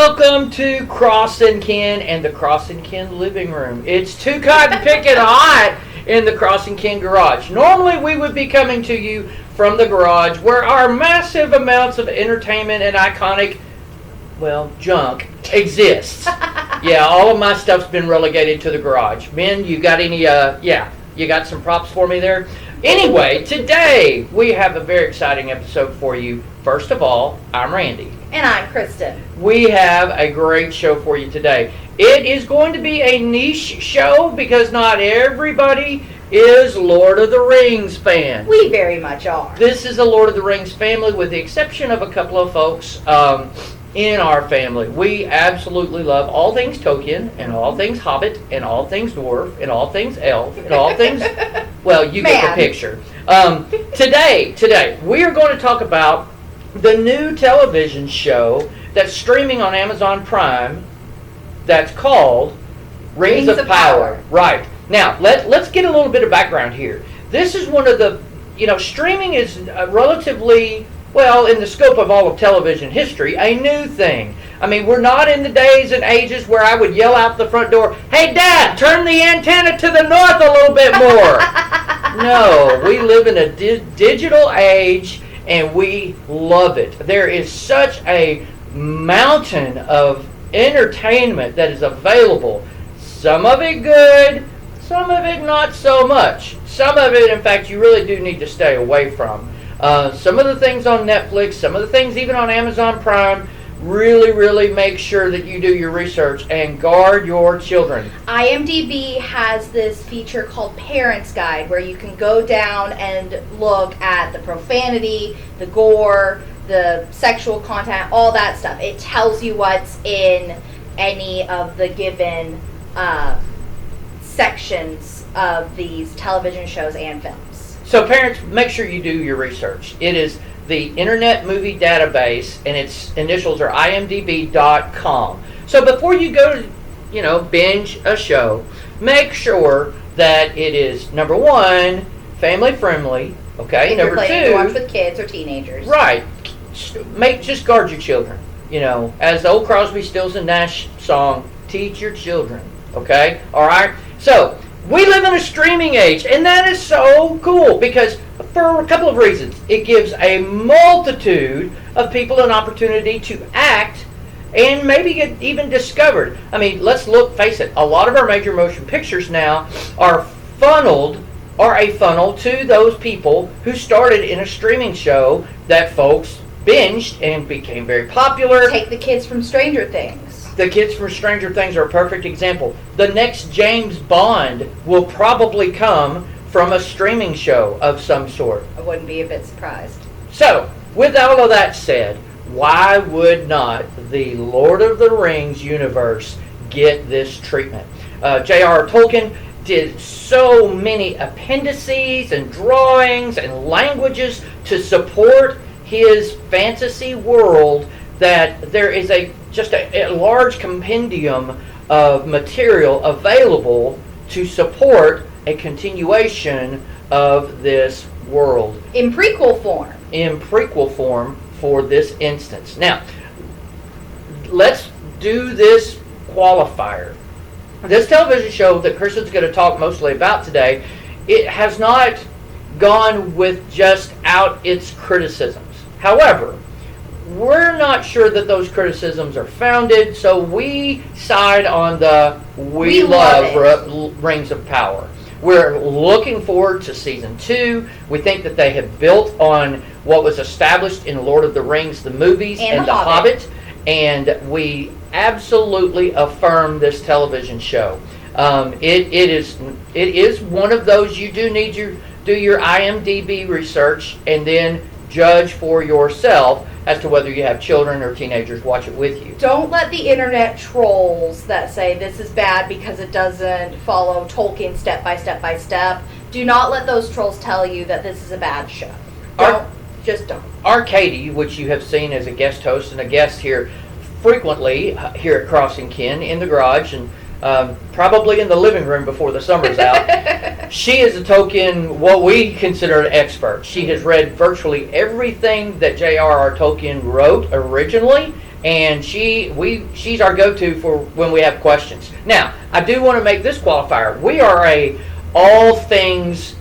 Welcome to Cross and Kin and the Cross and Kin living room. It's too cotton picking hot in the Cross and Kin garage. Normally we would be coming to you from the garage where our massive amounts of entertainment and iconic, junk exists. Yeah, all of my stuff's been relegated to the garage. Ben, you got any, you got some props for me there? Anyway, today we have a very exciting episode for you. First of all, I'm Randy. And I'm Kristen. We have a great show for you today. It is going to be a niche show because not everybody is Lord of the Rings fan. We very much are. This is a Lord of the Rings family with the exception of a couple of folks in our family. We absolutely love all things Tolkien and all things Hobbit and all things Dwarf and all things Elf and all things, you get the picture. Today, we are going to talk about the new television show that's streaming on Amazon Prime that's called Rings of Power. Right. Now, let's get a little bit of background here. This is one of the, streaming is relatively, in the scope of all of television history, a new thing. I mean, we're not in the days and ages where I would yell out the front door, "Hey, Dad, turn the antenna to the north a little bit more." No, we live in a digital age, and we love it. There is such a mountain of entertainment that is available. Some of it good, some of it not so much. Some of it, in fact, you really do need to stay away from. Some of the things on Netflix, some of the things even on Amazon Prime, really make sure that you do your research and guard your children. IMDb has this feature called Parents Guide where you can go down and look at the profanity, the gore, the sexual content, all that stuff. It tells you what's in any of the given sections of these television shows and films. So parents, make sure you do your research. It is the Internet Movie Database, and its initials are imdb.com. So before you go to, binge a show, make sure that it is, number one, family friendly, okay? If number you're planning two, to watch with kids or teenagers. Right. Just guard your children. As the old Crosby, Stills, and Nash song, teach your children, okay? All right? So, we live in a streaming age, and that is so cool because for a couple of reasons. It gives a multitude of people an opportunity to act and maybe get even discovered. I mean, face it, a lot of our major motion pictures now are a funnel to those people who started in a streaming show that folks binged and became very popular. Take the kids from Stranger Things. The kids from Stranger Things are a perfect example. The next James Bond will probably come from a streaming show of some sort. I wouldn't be a bit surprised. So, with all of that said, why would not the Lord of the Rings universe get this treatment? J.R.R. Tolkien did so many appendices and drawings and languages to support his fantasy world that there is just a large compendium of material available to support a continuation of this world. In prequel form. In prequel form for this instance. Now, let's do this qualifier. This television show that Kristen's going to talk mostly about today, it has not gone with just out its criticisms. However, we're not sure that those criticisms are founded, so we side on the we love Rings of Power. We're looking forward to season 2. We think that they have built on what was established in Lord of the Rings, the movies, and the Hobbit, and we absolutely affirm this television show. It is one of those you do need to do your IMDb research and then judge for yourself as to whether you have children or teenagers watch it with you. Don't let the internet trolls that say this is bad because it doesn't follow Tolkien step by step. Do not let those trolls tell you that this is a bad show. Just don't. Our Katie, which you have seen as a guest host and a guest here frequently here at Crossing Kin in the garage and probably in the living room before the summer's out. She is a Tolkien, what we consider an expert. She has read virtually everything that J.R.R. Tolkien wrote originally and she's our go-to for when we have questions. Now, I do want to make this qualifier. We are a all things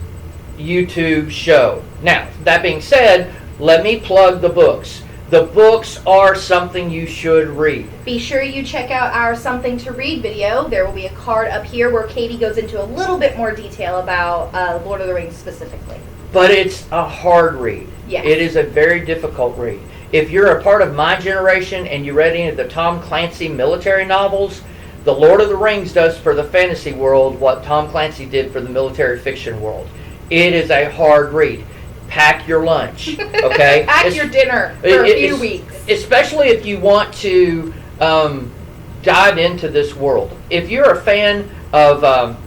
YouTube show. Now, that being said, let me plug the books. The books are something you should read. Be sure you check out our Something to Read video. There will be a card up here where Katie goes into a little bit more detail about Lord of the Rings specifically. But it's a hard read. Yes. It is a very difficult read. If you're a part of my generation and you read any of the Tom Clancy military novels, The Lord of the Rings does for the fantasy world what Tom Clancy did for the military fiction world. It is a hard read. Pack your lunch, okay? Pack your dinner for a few weeks. Especially if you want to dive into this world. If you're a fan of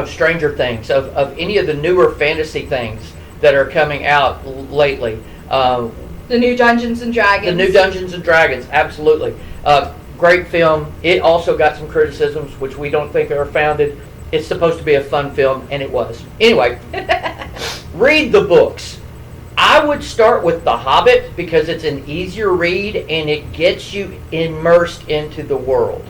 Stranger Things, of any of the newer fantasy things that are coming out lately. The new Dungeons and Dragons. The new Dungeons and Dragons, absolutely. Great film. It also got some criticisms, which we don't think are founded. It's supposed to be a fun film, and it was. Anyway, read the books. I would start with The Hobbit because it's an easier read and it gets you immersed into the world.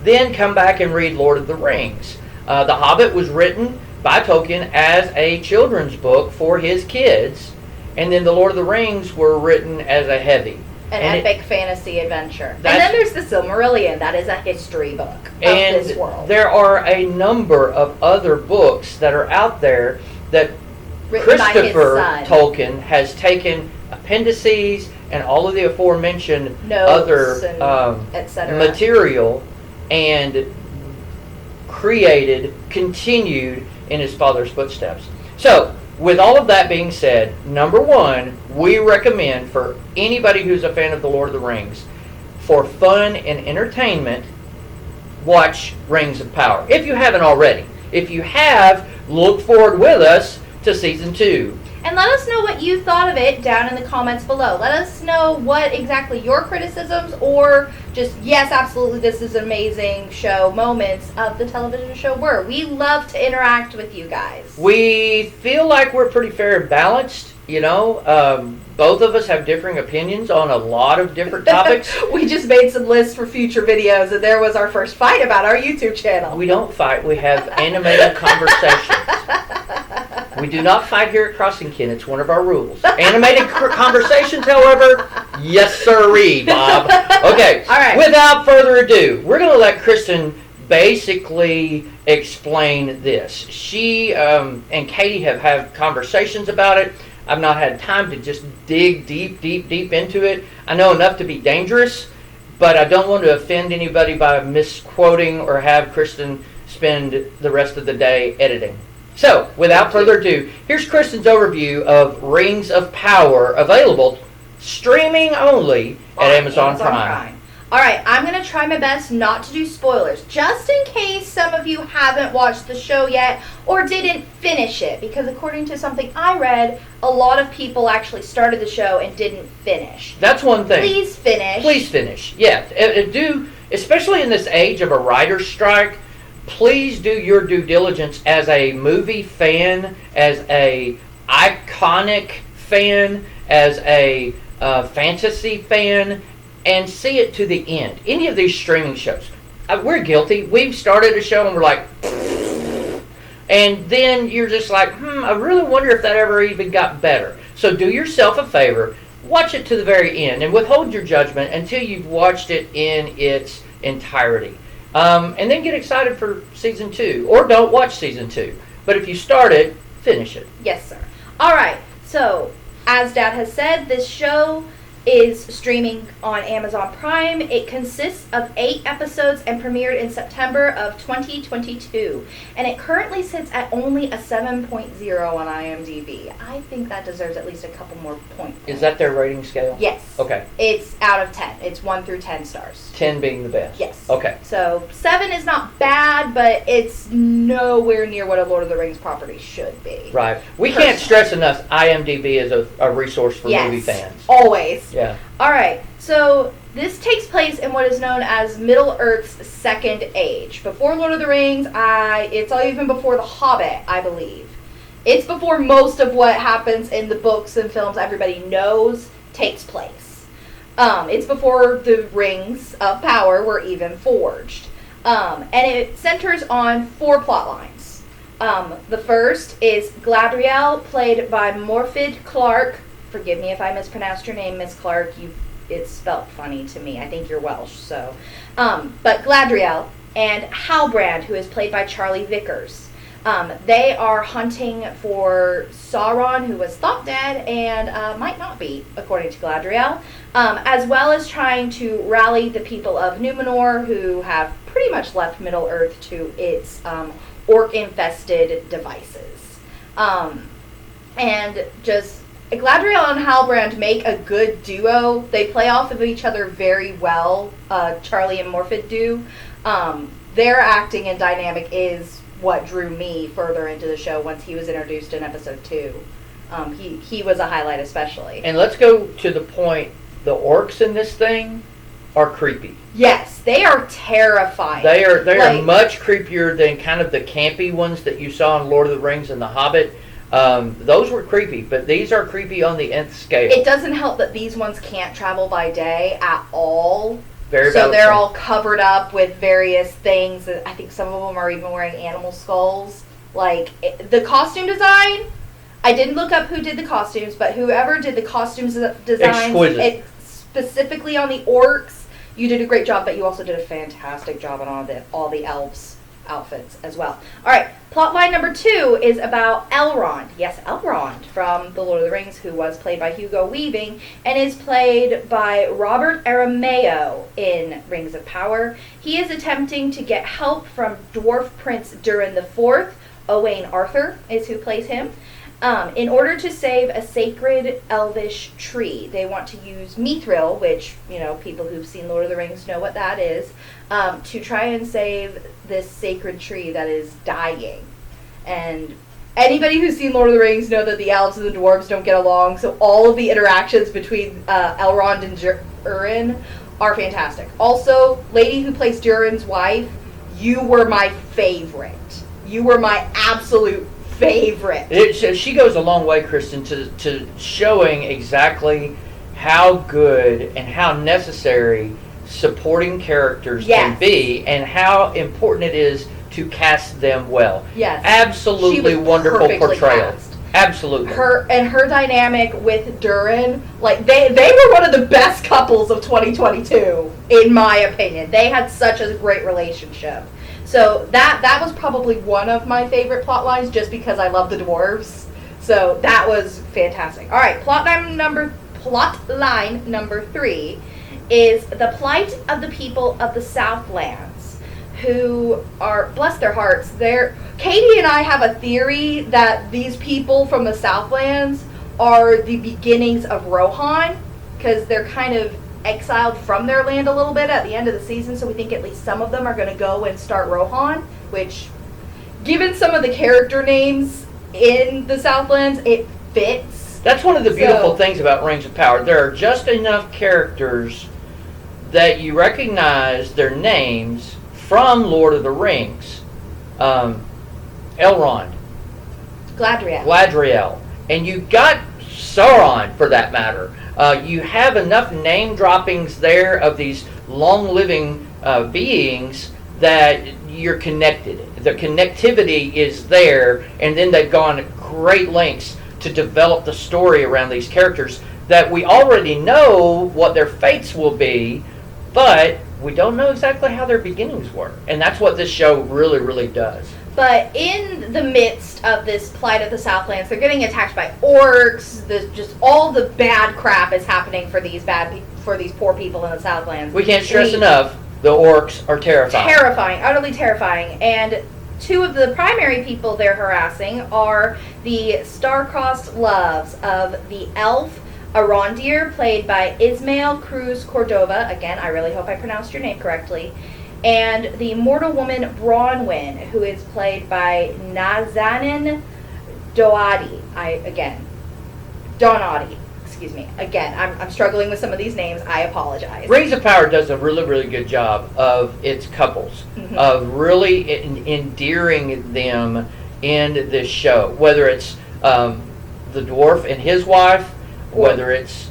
Then come back and read Lord of the Rings. The Hobbit was written by Tolkien as a children's book for his kids, and then the Lord of the Rings were written as a heavy. An epic fantasy adventure. And then there's the Silmarillion. That is a history book of this world. There are a number of other books that are out there that Written Christopher by his son. Tolkien has taken appendices and all of the aforementioned Notes other and et cetera. material and continued in his father's footsteps. So, with all of that being said, number one, we recommend for anybody who's a fan of The Lord of the Rings, for fun and entertainment, watch Rings of Power. If you haven't already. If you have, look forward with us to season 2. And let us know what you thought of it down in the comments below. Let us know what exactly your criticisms or just, yes, absolutely, this is an amazing show moments of the television show were. We love to interact with you guys. We feel like we're pretty fair and balanced, you know. Both of us have differing opinions on a lot of different topics. We just made some lists for future videos, and there was our first fight about our YouTube channel. We don't fight. We have animated conversations. We do not fight here at Crossing Kin. It's one of our rules. Animated conversations, however, yes, sirree, Bob. Okay. All right. Without further ado, we're going to let Kristen basically explain this. She and Katie have had conversations about it. I've not had time to just dig deep into it. I know enough to be dangerous, but I don't want to offend anybody by misquoting or have Kristen spend the rest of the day editing. So, without further ado, here's Kristen's overview of Rings of Power, available streaming only at Amazon Prime. All right, I'm going to try my best not to do spoilers, just in case some of you haven't watched the show yet or didn't finish it, because according to something I read, a lot of people actually started the show and didn't finish. That's one thing. Please finish. Please finish. Yeah, do, especially in this age of a writer's strike, please do your due diligence as a movie fan, as a iconic fan, as a fantasy fan, and see it to the end. Any of these streaming shows, we're guilty. We've started a show and we're like, and then you're just like, I really wonder if that ever even got better. So do yourself a favor, watch it to the very end, and withhold your judgment until you've watched it in its entirety. And then get excited for season 2, or don't watch season 2. But if you start it, finish it. Yes, sir. All right. So, as Dad has said, this show is streaming on Amazon Prime. It consists of 8 episodes and premiered in September of 2022. And it currently sits at only a 7.0 on IMDb. I think that deserves at least a couple more points. Is that their rating scale? Yes. Okay. It's out of 10. It's 1 through 10 stars. 10 being the best? Yes. Okay. So 7 is not bad, but it's nowhere near what a Lord of the Rings property should be. Right. We can't stress enough, IMDb is a resource for movie fans. Always. Yeah. All right. So this takes place in what is known as Middle Earth's Second Age. Before Lord of the Rings, it's even before The Hobbit, I believe. It's before most of what happens in the books and films everybody knows takes place. It's before the rings of power were even forged. And it centers on 4 plot lines. The first is Gladriel, played by Morfydd Clark. Forgive me if I mispronounced your name, Miss Clark. It's spelt funny to me. I think you're Welsh, so. But Gladriel and Halbrand, who is played by Charlie Vickers. They are hunting for Sauron, who was thought dead and might not be, according to Gladriel, as well as trying to rally the people of Numenor, who have pretty much left Middle-earth to its orc-infested devices. And just Gladriel and Halbrand make a good duo. They play off of each other very well. Charlie and Morfydd do. Their acting and dynamic is what drew me further into the show once he was introduced in episode 2. He was a highlight especially. And let's go to the point, the orcs in this thing are creepy. Yes, they are terrifying. They are much creepier than kind of the campy ones that you saw in Lord of the Rings and The Hobbit. Those were creepy, but these are creepy on the nth scale. It doesn't help that these ones can't travel by day at all. So they're all covered up with various things. I think some of them are even wearing animal skulls. The costume design, I didn't look up who did the costumes, but whoever did the costumes designs, specifically on the orcs, you did a great job, but you also did a fantastic job on all the elves' outfits as well. All right, plot line number 2 is about Elrond. Yes, Elrond from The Lord of the Rings, who was played by Hugo Weaving and is played by Robert Aramayo in Rings of Power. He is attempting to get help from Dwarf Prince Durin IV. Owain Arthur is who plays him. In order to save a sacred elvish tree. They want to use Mithril, which, people who've seen Lord of the Rings know what that is, to try and save this sacred tree that is dying. And anybody who's seen Lord of the Rings know that the elves and the dwarves don't get along, so all of the interactions between Elrond and Durin are fantastic. Also, lady who plays Durin's wife, you were my favorite. You were my absolute favorite. She goes a long way, Kristen, to showing exactly how good and how necessary supporting characters can be, and how important it is to cast them well. Yes. Absolutely wonderful portrayal. Cast. Absolutely. Her dynamic with Durin, they were one of the best couples of 2022, in my opinion. They had such a great relationship. So that was probably one of my favorite plot lines, just because I love the dwarves. So that was fantastic. All right, plot line number 3 is the plight of the people of the Southlands, who are, bless their hearts, Katie and I have a theory that these people from the Southlands are the beginnings of Rohan, because they're kind of exiled from their land a little bit at the end of the season, so we think at least some of them are going to go and start Rohan, which, given some of the character names in the Southlands, it fits. That's one of the beautiful things about Rings of Power. There are just enough characters that you recognize their names from Lord of the Rings. Elrond. Gladriel. And you got Sauron, for that matter. You have enough name droppings there of these long-living beings that you're connected. The connectivity is there, and then they've gone to great lengths to develop the story around these characters that we already know what their fates will be, but we don't know exactly how their beginnings were. And that's what this show really, really does. But in the midst of this plight of the Southlands, they're getting attacked by orcs. Just all the bad crap is happening for these poor people in the Southlands. We can't stress enough, the orcs are terrifying. Terrifying, utterly terrifying. And 2 of the primary people they're harassing are the star-crossed loves of the elf Arondir, played by Ismael Cruz Cordova. Again, I really hope I pronounced your name correctly. And the mortal woman Bronwyn, who is played by Nazanin Doadi. Donati. Excuse me. Again, I'm struggling with some of these names. I apologize. Rings of Power does a really, really good job of its couples, of really endearing them in this show. Whether it's the dwarf and his wife, whether it's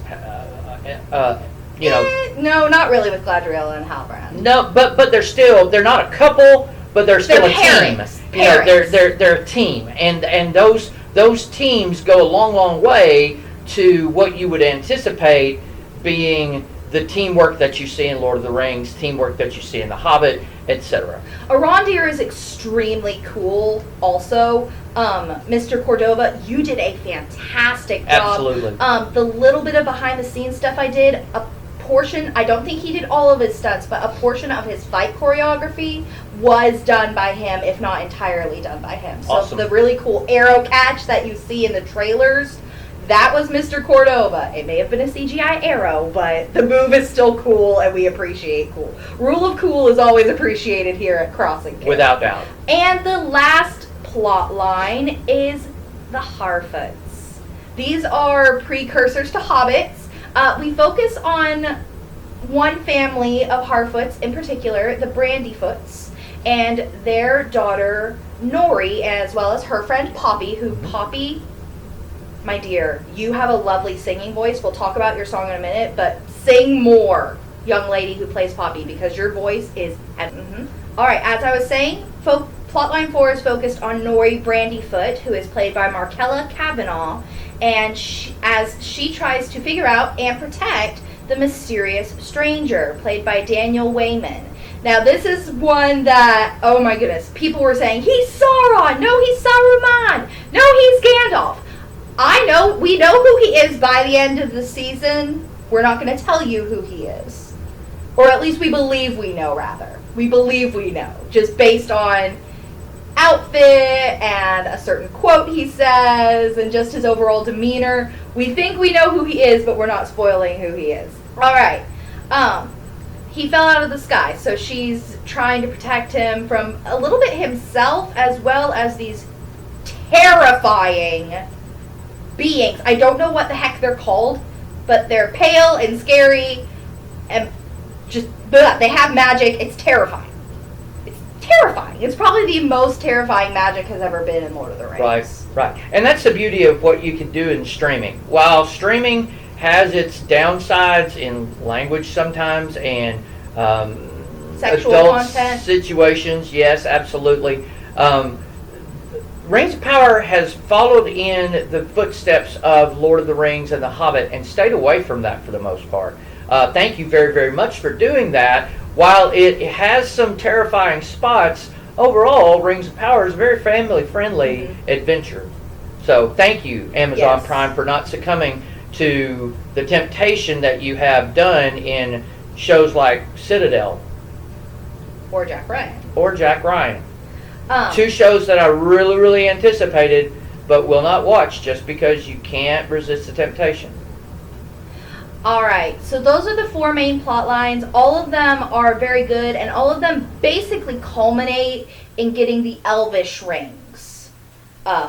No, not really with Galadriel and Halbrand. No, but they're not a couple, but they're still a parents. team. They're a team, and those teams go a long way to what you would anticipate being the teamwork that you see in Lord of the Rings, teamwork that you see in The Hobbit, etc. Arondir is extremely cool also. Mr. Cordova, you did a fantastic job. Absolutely. The little bit of behind the scenes stuff I did, a portion, I don't think he did all of his stunts, but a portion of his fight choreography was done by him, if not entirely done by him. So awesome. The really cool arrow catch that you see in the trailers, that was Mr. Cordova. It may have been a CGI arrow, but the move is still cool, and we appreciate cool. Rule of cool is always appreciated here at Crossing Kids. Without doubt. And the last plot line is the Harfoots. These are precursors to hobbits. We focus on one family of Harfoots in particular, the Brandyfoots, and their daughter Nori, as well as her friend Poppy, who Poppy... My dear, you have a lovely singing voice. We'll talk about your song in a minute, but sing more, young lady who plays Poppy, because your voice is... All right, as I was saying, Plotline 4 is focused on Nori Brandyfoot, who is played by Markella Cavanaugh, and as she tries to figure out and protect the mysterious stranger, played by Daniel Wayman. Now, this is one that, oh my goodness, people were saying, he's Sauron! No, he's Saruman! No, he's Gandalf! We know who he is by the end of the season. We're not going to tell you who he is. Or at least we believe we know, rather. We believe we know, just based on outfit and a certain quote he says and just his overall demeanor. We think we know who he is, but we're not spoiling who he is. All right. He fell out of the sky, so she's trying to protect him from a little bit himself as well as these terrifying beings. I don't know what the heck they're called, but they're pale and scary and just, they have magic. It's terrifying. It's terrifying. It's probably the most terrifying magic has ever been in Lord of the Rings. Right. And that's the beauty of what you can do in streaming. While streaming has its downsides in language sometimes and sexual adult content situations, yes, absolutely. Rings of Power has followed in the footsteps of Lord of the Rings and The Hobbit and stayed away from that for the most part. Thank you very, very much for doing that. While it has some terrifying spots, overall, Rings of Power is a very family-friendly adventure. So thank you, Amazon Prime, for not succumbing to the temptation that you have done in shows like Citadel. Or Jack Ryan. Two shows that I really, really anticipated, but will not watch just because you can't resist the temptation. Alright, so those are the four main plot lines. All of them are very good, and all of them basically culminate in getting the Elvish rings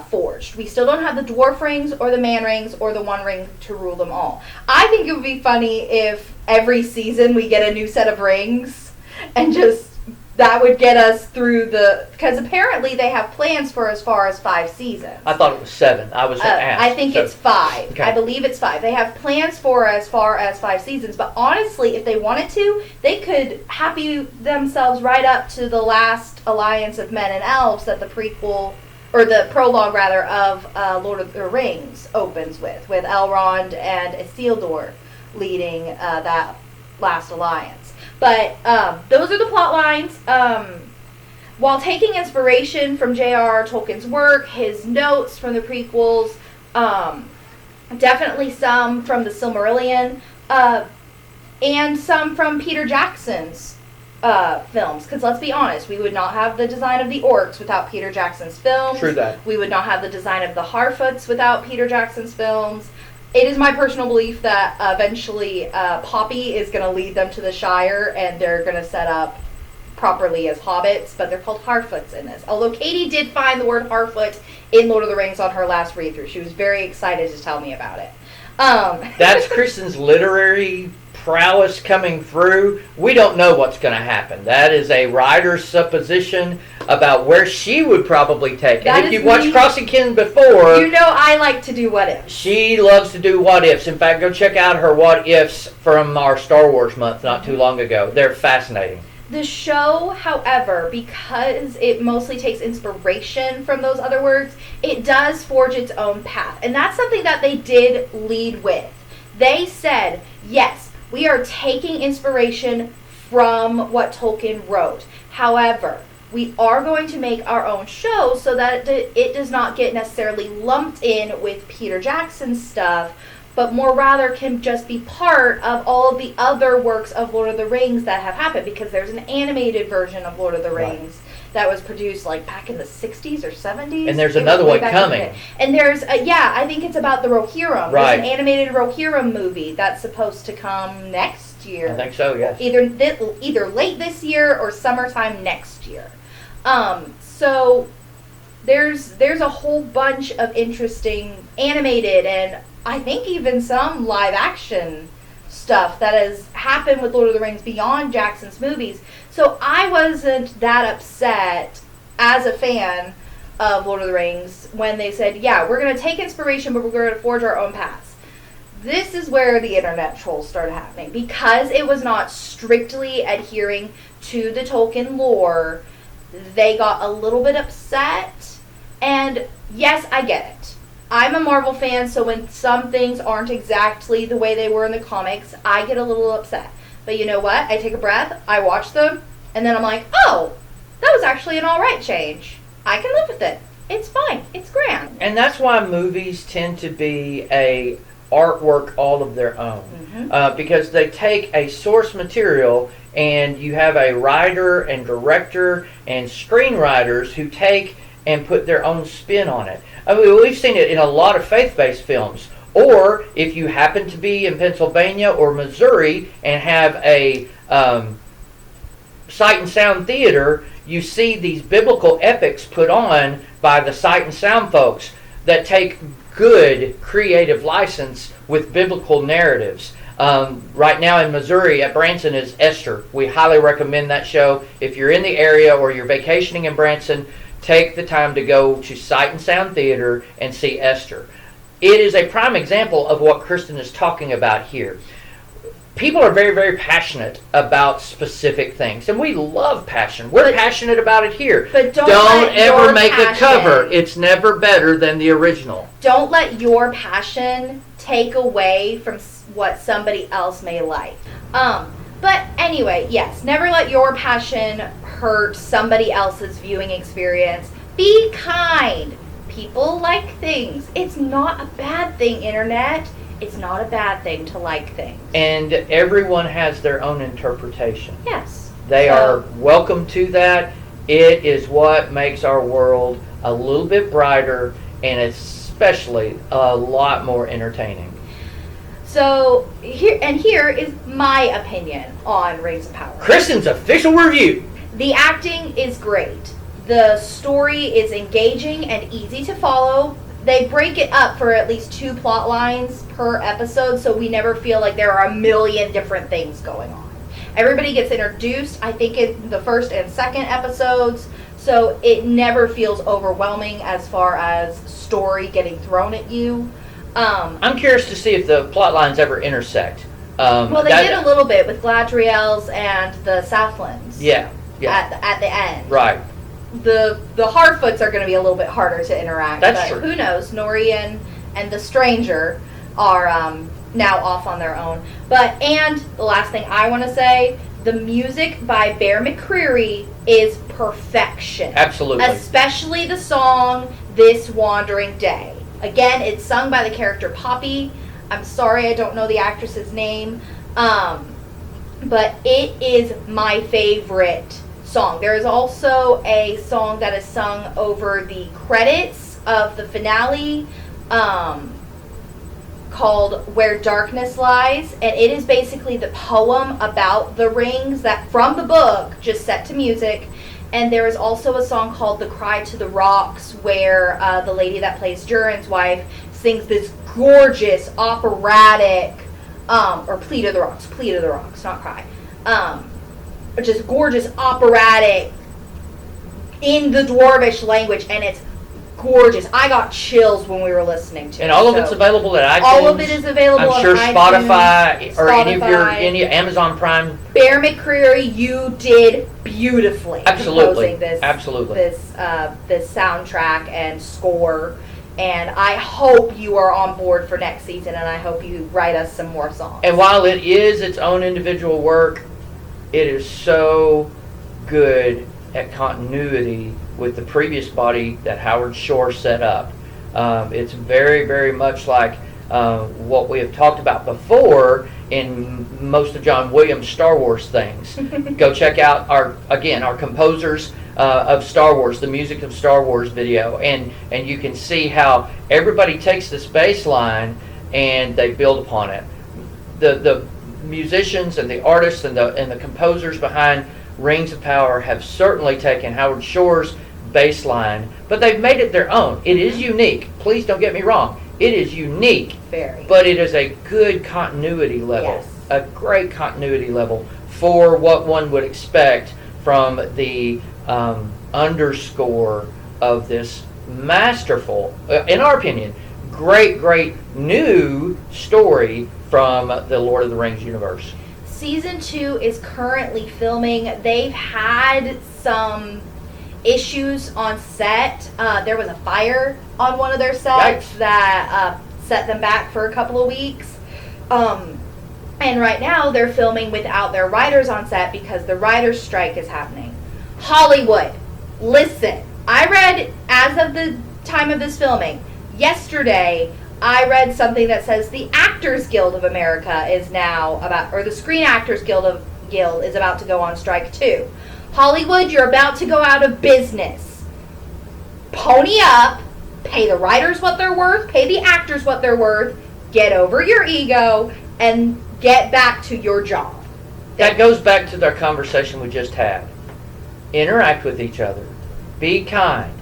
forged. We still don't have the dwarf rings, or the man rings, or the one ring to rule them all. I think it would be funny if every season we get a new set of rings, and just that would get us through because apparently they have plans for as far as 5 seasons. I thought it was 7. I was asked. I think it's 5. Okay. I believe it's 5. They have plans for as far as 5 seasons, but honestly, if they wanted to, they could happy themselves right up to the last alliance of men and elves that the prequel, or the prologue rather, of Lord of the Rings opens with Elrond and Isildur leading that last alliance. But those are the plot lines. While taking inspiration from J.R.R. Tolkien's work, his notes from the prequels, definitely some from the Silmarillion, and some from Peter Jackson's films. Because let's be honest, we would not have the design of the orcs without Peter Jackson's films. True that. We would not have the design of the Harfoots without Peter Jackson's films. It is my personal belief that eventually Poppy is going to lead them to the Shire, and they're going to set up properly as hobbits, but they're called Harfoots in this. Although Katie did find the word Harfoot in Lord of the Rings on her last read-through. She was very excited to tell me about it. That's Kristen's literary prowess coming through, we don't know what's going to happen. That is a writer's supposition about where she would probably take. That And if is you've watched me. Crossing Kin before, You know I like to do what if. she loves to do what ifs. In fact, go check out her what ifs from our Star Wars month not too long ago. They're fascinating. The show, however, because it mostly takes inspiration from those other works, it does forge its own path. And that's something that they did lead with. They said, yes, we are taking inspiration from what Tolkien wrote. However, we are going to make our own show so that it does not get necessarily lumped in with Peter Jackson's stuff, but more rather can just be part of all of the other works of Lord of the Rings that have happened, because there's an animated version of Lord of the Rings that was produced like back in the 60s or 70s. And there's another one coming. And there's, I think it's about the Rohirrim. Right. There's an animated Rohirrim movie that's supposed to come next year. I think so, yes. Either late this year or summertime next year. So there's a whole bunch of interesting animated and I think even some live action stuff that has happened with Lord of the Rings beyond Jackson's movies. So I wasn't that upset as a fan of Lord of the Rings when they said, yeah, we're going to take inspiration, but we're going to forge our own paths. This is where the internet trolls started happening. Because it was not strictly adhering to the Tolkien lore, they got a little bit upset. And yes, I get it. I'm a Marvel fan, so when some things aren't exactly the way they were in the comics, I get a little upset. But you know what? I take a breath, I watch them, and then I'm like, oh, that was actually an alright change. I can live with it. It's fine. It's grand. And that's why movies tend to be a artwork all of their own. Because they take a source material and you have a writer and director and screenwriters who take and put their own spin on it. I mean, we've seen it in a lot of faith-based films. Or if you happen to be in Pennsylvania or Missouri and have a sight and sound theater, you see these biblical epics put on by the sight and sound folks that take good creative license with biblical narratives. Right now in Missouri at Branson is Esther. We highly recommend that show. If you're in the area or you're vacationing in Branson, take the time to go to Sight and Sound Theater and see Esther. It is a prime example of what Kristen is talking about here. People are very, very passionate about specific things, and we love passion. We're passionate about it here. But don't ever your make passion, a cover. It's never better than the original. Don't let your passion take away from what somebody else may like. But anyway, yes, never let your passion hurt somebody else's viewing experience. Be kind. People like things. It's not a bad thing, internet. It's not a bad thing to like things. And everyone has their own interpretation. Yes. They are welcome to that. It is what makes our world a little bit brighter and especially a lot more entertaining. So, here is my opinion on Rings of Power. Kristen's official review. The acting is great. The story is engaging and easy to follow. They break it up for at least 2 plot lines per episode, so we never feel like there are a million different things going on. Everybody gets introduced, I think, in the first and second episodes, so it never feels overwhelming as far as story getting thrown at you. I'm curious to see if the plot lines ever intersect. Well, they did a little bit with Galadriel's and the Southlands. Yeah. At the end. Right. The Harfoots are going to be a little bit harder to interact. That's but true. Who knows? Nori and the Stranger are now off on their own. And the last thing I want to say, the music by Bear Mccreery is perfection. Absolutely. Especially the song This Wandering Day. Again, it's sung by the character Poppy. I'm sorry I don't know the actress's name. But it is my favorite song. There is also a song that is sung over the credits of the finale called Where Darkness Lies, and it is basically the poem about the rings that from the book, just set to music. And there is also a song called The Cry to the Rocks, where the lady that plays Durin's wife sings this gorgeous operatic or Plead of the Rocks, not Cry. Just gorgeous, operatic, in the Dwarvish language, and it's gorgeous. I got chills when we were listening to it. And all of it's available at iTunes. All of it is available I'm sure on Spotify iTunes, or any Amazon Prime. Bear Mccreery, you did beautifully. Absolutely. Composing this soundtrack and score. And I hope you are on board for next season, and I hope you write us some more songs. And while it is its own individual work, it is so good at continuity with the previous body that Howard Shore set up. It's very, very much like what we have talked about before in most of John Williams' Star Wars things. Go check out our composers of Star Wars, the music of Star Wars video, and you can see how everybody takes this bass line and they build upon it. The musicians and the artists and the composers behind Rings of Power have certainly taken Howard Shore's bass line, but they've made it their own. It is unique. Please don't get me wrong. It is unique. Very. But it is a good continuity level. Yes. A great continuity level for what one would expect from the underscore of this masterful, in our opinion, great new story from the Lord of the Rings universe. Season 2 is currently filming. They've had some issues on set. There was a fire on one of their sets that set them back for a couple of weeks. And right now they're filming without their writers on set because the writers' strike is happening. Hollywood, listen. I read, as of the time of this filming, yesterday, I read something that says the Actors Guild of America is now about, or the Screen Actors Guild is about to go on strike too. Hollywood, you're about to go out of business. Pony up, pay the writers what they're worth, pay the actors what they're worth, get over your ego, and get back to your job. That goes back to their conversation we just had. Interact with each other. Be kind.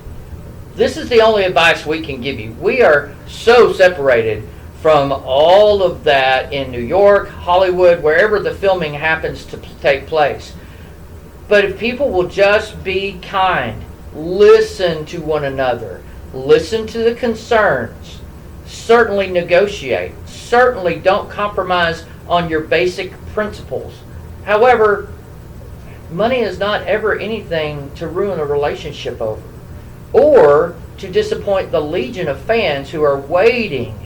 This is the only advice we can give you. We are so separated from all of that in New York, Hollywood, wherever the filming happens to take place. But if people will just be kind, listen to one another, listen to the concerns, certainly negotiate, certainly don't compromise on your basic principles. However, money is not ever anything to ruin a relationship over, or to disappoint the legion of fans who are waiting,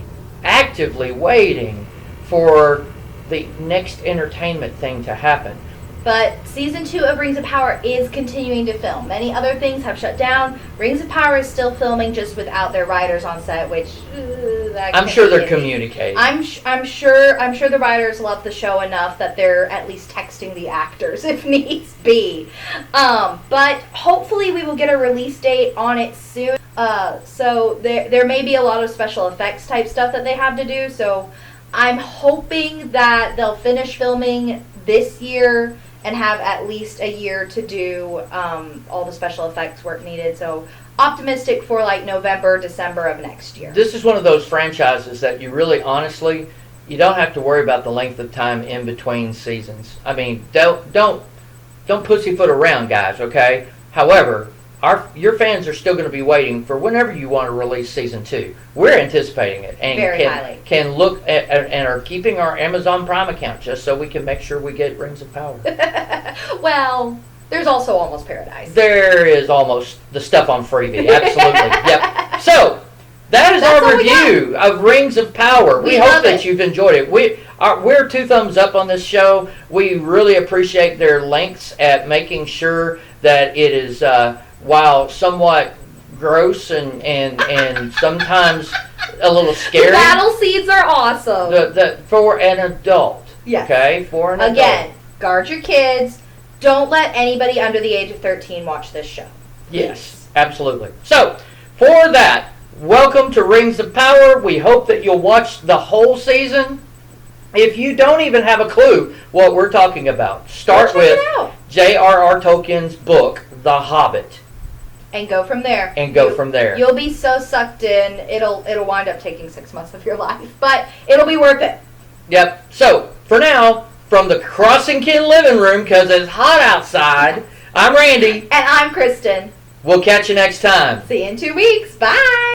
actively waiting for the next entertainment thing to happen. But Season 2 of Rings of Power is continuing to film. Many other things have shut down. Rings of Power is still filming, just without their writers on set, which I'm sure they're communicating. I'm sure the writers love the show enough that they're at least texting the actors if needs be. But hopefully we will get a release date on it soon. So there may be a lot of special effects type stuff that they have to do. So I'm hoping that they'll finish filming this year and have at least a year to do all the special effects work needed. So optimistic for like November, December of next year. This is one of those franchises that you really, honestly, you don't have to worry about the length of time in between seasons. I mean, don't pussyfoot around, guys. Okay. However, your fans are still going to be waiting for whenever you want to release season 2. We're anticipating it and Very can look at and are keeping our Amazon Prime account just so we can make sure we get Rings of Power. Well, there's also Almost Paradise. There is almost the stuff on freebie. Absolutely. Yep. So that is our review of Rings of Power. We hope that you've enjoyed it. We're 2 thumbs up on this show. We really appreciate their lengths at making sure that it is, while somewhat gross and sometimes a little scary. The battle scenes are awesome. For an adult. Yes. Okay? For an adult. Again, guard your kids. Don't let anybody under the age of 13 watch this show. Yes, absolutely. So, for that, welcome to Rings of Power. We hope that you'll watch the whole season. If you don't even have a clue what we're talking about, start with J.R.R. Tolkien's book, The Hobbit. And go from there. You'll be so sucked in, it'll wind up taking 6 months of your life. But it'll be worth it. Yep. So, for now, from the Crossing Kin living room, because it's hot outside, I'm Randy. And I'm Kristen. We'll catch you next time. See you in 2 weeks. Bye.